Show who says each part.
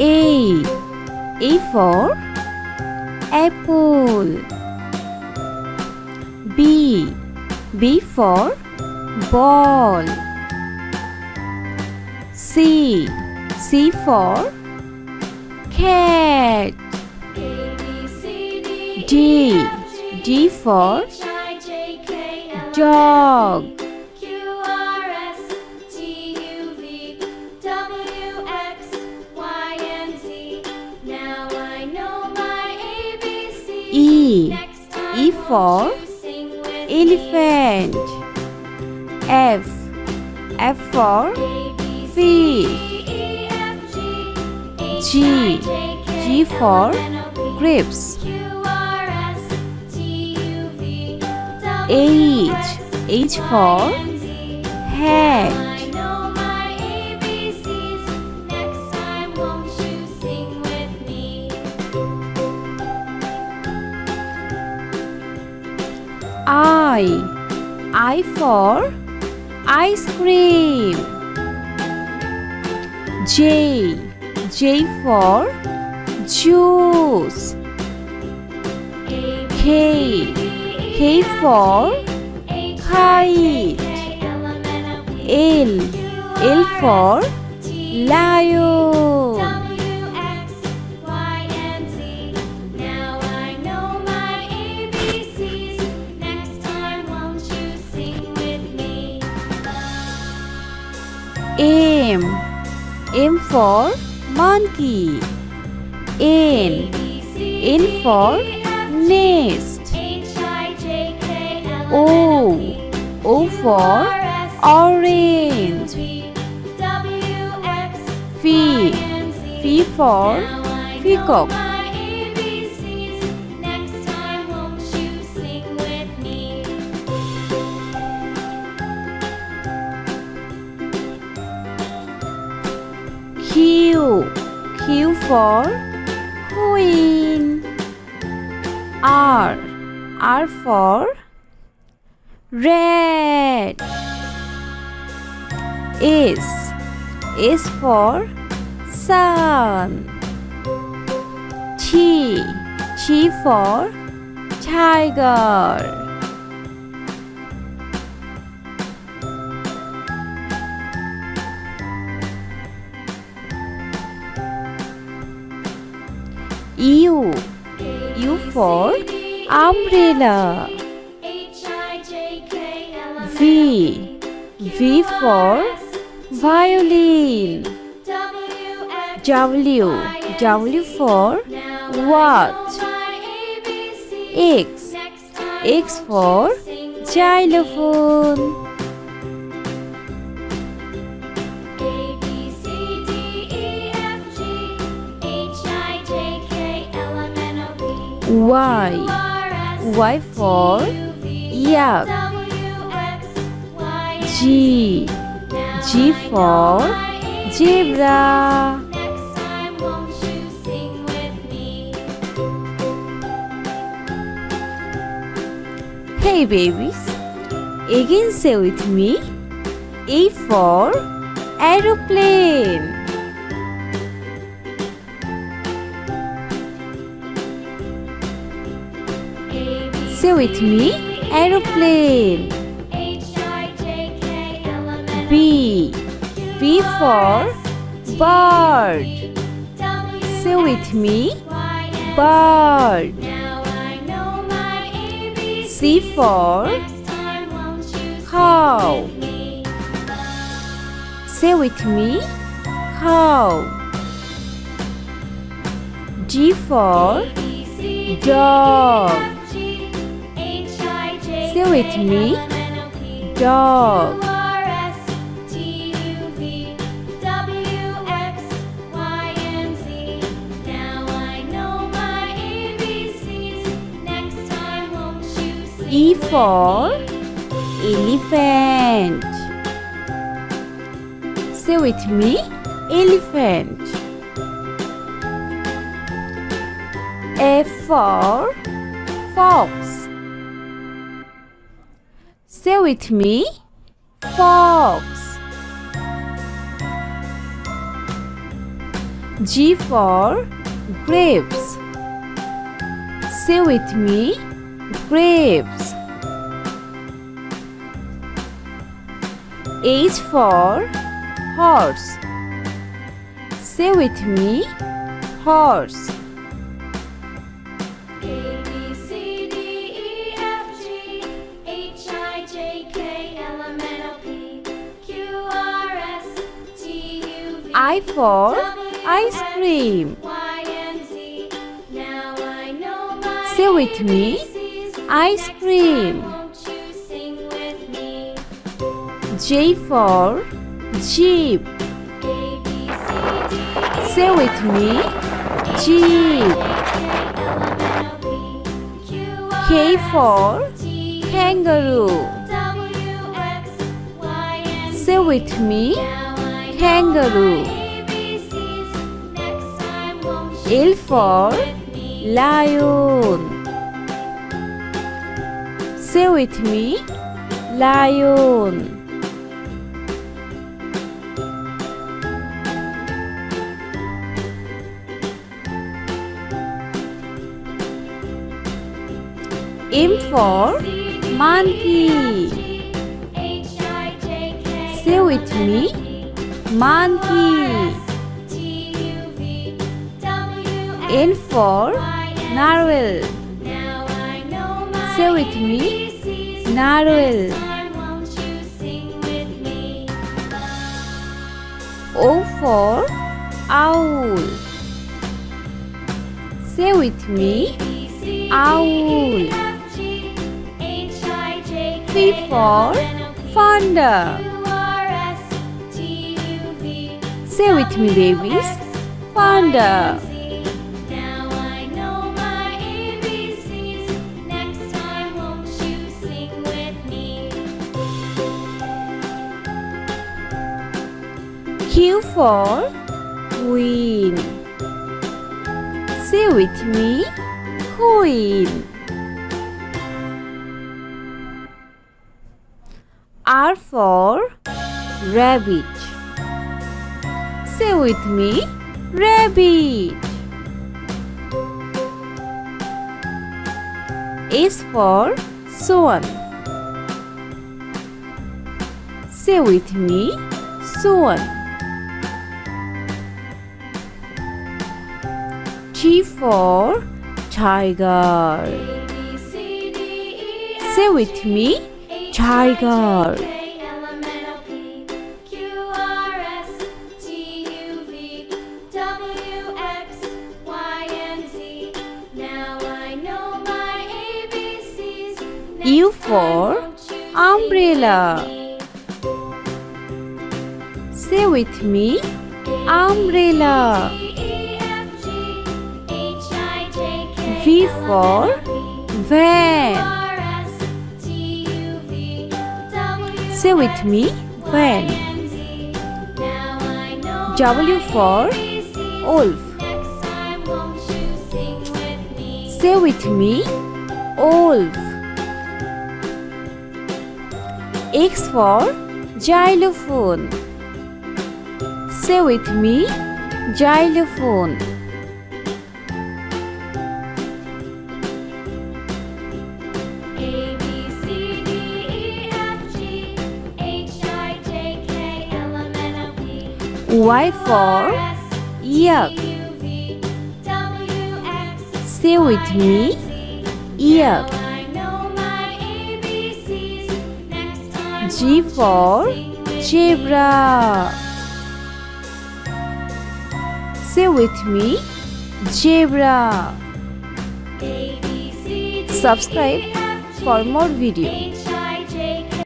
Speaker 1: A. A for apple. B. B for ball. C. C for cat. D. D for dog. E. E for elephant. F. F for fish. G. G for grapes. H. H for hat. I. I for ice cream. J. J for juice. K. K for kite. L. L for lion. M. M for monkey. N. N for nest. O. O for orange. P. P for peacock. Q. Q for queen. R. R for red. S. S for sun. T. T for tiger. U. U for umbrella. V. V for violin. W. W for watch. X. X for xylophone. Y. Y for yak. G. G for zebra. Hey babies, again say with me. A for aeroplane. Say with me, aeroplane. B. B for bird. Say with me, bird. C for cow. Say with me, cow. D for dog. Say with me, dog. E for elephant. Say with me, elephant. F for fox. Say with me, fox. G for grapes. Say with me, grapes. H for horse. Say with me, horse.
Speaker 2: A, B, C, D, E, F, G, H, I, J, K, L, M, N, O, P, Q, R, S, T, U, V,
Speaker 1: I for
Speaker 2: W,
Speaker 1: ice
Speaker 2: X,
Speaker 1: cream.
Speaker 2: Y, and Z. Now I know my
Speaker 1: Say with me,
Speaker 2: ABCs.
Speaker 1: ice
Speaker 2: Next
Speaker 1: cream.
Speaker 2: time, won't you sing with me?
Speaker 1: J for jeep.
Speaker 2: A, B, C, D, E,
Speaker 1: Say with me, jeep. K for kangaroo. Say with me, kangaroo. L for lion. Say with me, lion. M for monkey. Say with me, monkey. N for narwhal. Say with me, narwhal. O for owl. Say with me, owl. P for panda. Say with me, babies, panda.
Speaker 2: Now I know my ABCs. Next time, won't you sing with me?
Speaker 1: Q for queen. Say with me, queen. R for rabbit. Say with me, rabbit. S for swan. Say with me, swan. T for tiger. Say with me, tiger. U for umbrella. Say with me, umbrella. V for van. Say with me, van. W for wolf. Say with me, wolf. X for xylophone. Say with me, xylophone.
Speaker 2: A, B, C, D, E, F, G, H, I, J, K, L, M, N, O, P,
Speaker 1: Y for yak. Say with me, yak. G for zebra. Say with me, zebra. Subscribe for more videos.